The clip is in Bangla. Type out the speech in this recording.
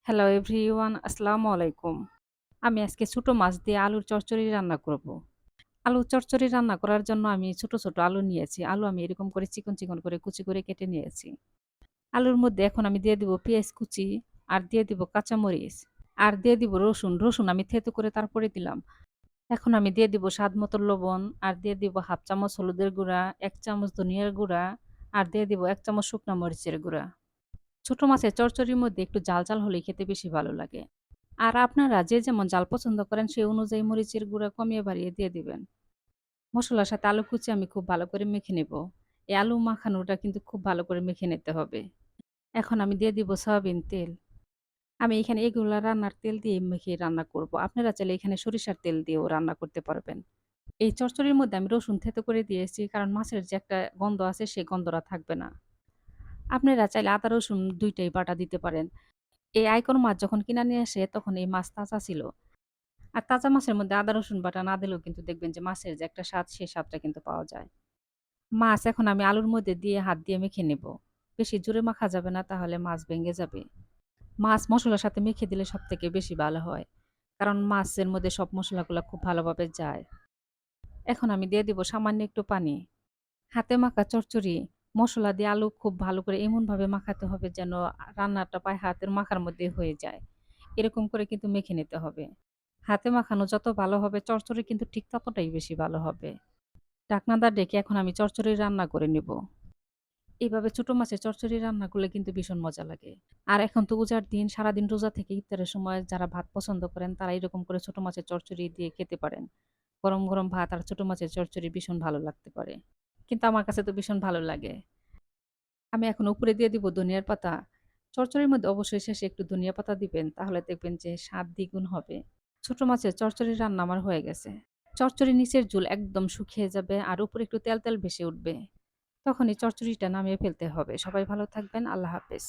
হ্যালো এভরিওয়ান, আসসালামু আলাইকুম। আমি আজকে ছোট মাছ দিয়ে আলুর চচ্চড়ি রান্না করব। আলুর চচ্চড়ি রান্না করার জন্য আমি ছোট, ছোট আলু নিয়েছি। আলু আমি এরকম করে চিকন, চিকন করে কুচি করে কেটে নিয়েছি। আলুর মধ্যে এখন আমি দিয়ে দিব পেঁয়াজ কুচি, আর দিয়ে দিব কাঁচামরিচ, আর দিয়ে দিব রসুন। রসুন আমি থেতো করে তারপরে দিলাম। এখন আমি দিয়ে দিব স্বাদ মতো লবণ, আর দিয়ে দিব 1/2 চামচ হলুদের গুঁড়া, 1 চামচ ধনিয়ার গুঁড়া, আর দিয়ে দিব 1 চামচ শুকনা মরিচের গুঁড়া। ছোট মাছের চচ্চড়ির মধ্যে একটু ঝাল, ঝাল হলেই খেতে বেশি ভালো লাগে। আর আপনারা যে যেমন ঝাল পছন্দ করেন সেই অনুযায়ী মরিচের গুঁড়া কমিয়ে বাড়িয়ে দিয়ে দিবেন। মসলার সাথে আলু কুচি আমি খুব ভালো করে মেখে নেব। এই আলু মাখানোটা কিন্তু খুব ভালো করে মেখে নিতে হবে। এখন আমি দিয়ে দিব সয়াবিন তেল। আমি এখানে এগুলা রান্নার তেল দিয়ে মেখে রান্না করব। আপনারা চাইলে এখানে সরিষার তেল দিয়েও রান্না করতে পারবেন। এই চচ্চড়ির মধ্যে আমি রসুন থেতো করে দিয়েছি, কারণ মাছের যে একটা গন্ধ আছে সেই গন্ধটা থাকবে না। আপনারা চাইলে আদা রসুন ২ টাই বাটা দিতে পারেন। এই আইকন মাছ যখন কিনা নিয়ে আসে তখন এই মাছ তাজা ছিল। আর তাজা মাছের মধ্যে আদা রসুন বাটা না দিলেও কিন্তু দেখবেন যে মাছের যে একটা স্বাদ, সেই স্বাদটা কিন্তু পাওয়া যায়। মাছ এখন আমি আলুর মধ্যে দিয়ে হাত দিয়ে মেখে নেব। বেশি জোরে মাখা যাবে না, তাহলে মাছ ভেঙে যাবে। মাছ মসলার সাথে মেখে দিলে সবথেকে বেশি ভালো হয়। কারণ মাছের মধ্যে সব মসলাগুলা খুব ভালোভাবে যায়। এখন আমি দিয়ে দিব সামান্য একটু পানি। হাতে মাখা চচ্চড়ি মসলা দিয়ে আলু খুব ভালো করে এমনভাবে মাখাতে হবে যেন রান্নাটা পায়ে হাতের মাখার মধ্যে হয়ে যায়। এরকম করে কিন্তু মেখে নিতে হবে। হাতে মাখানো যত ভালো হবে চচ্চড়ি কিন্তু ঠিক ততটাই বেশি ভালো হবে। ঢাকনাটা ডেকে এখন আমি চচ্চড়ি রান্না করে নিব। এভাবে ছোট মাছের চচ্চড়ি রান্না করলে কিন্তু ভীষণ মজা লাগে। আর এখন তো রোজার দিন, সারাদিন রোজা থেকে ইফতারের সময় যারা ভাত পছন্দ করেন তারা এরকম করে ছোট মাছের চচ্চড়ি দিয়ে খেতে পারেন। গরম, গরম ভাত আর ছোট মাছের চচ্চড়ি ভীষণ ভালো লাগতে পারে। কিন্তু আমার কাছে তো ভীষণ ভালো লাগে। আমি এখন উপরে দিয়ে দিব ধনিয়ার পাতা। চচ্চড়ির মধ্যে অবশ্যই শেষে একটু ধনিয়া পাতা দিবেন, তাহলে দেখবেন যে স্বাদ দ্বিগুণ হবে। ছোট মাছের চচ্চড়ি রান্না আমার হয়ে গেছে। চচ্চড়ির নিচের ঝোল একদম শুকিয়ে যাবে আর উপরে একটু তেল, তেল ভেসে উঠবে। তখনই চচ্চড়িটা নামিয়ে ফেলতে হবে। সবাই ভালো থাকবেন। আল্লাহ হাফেজ।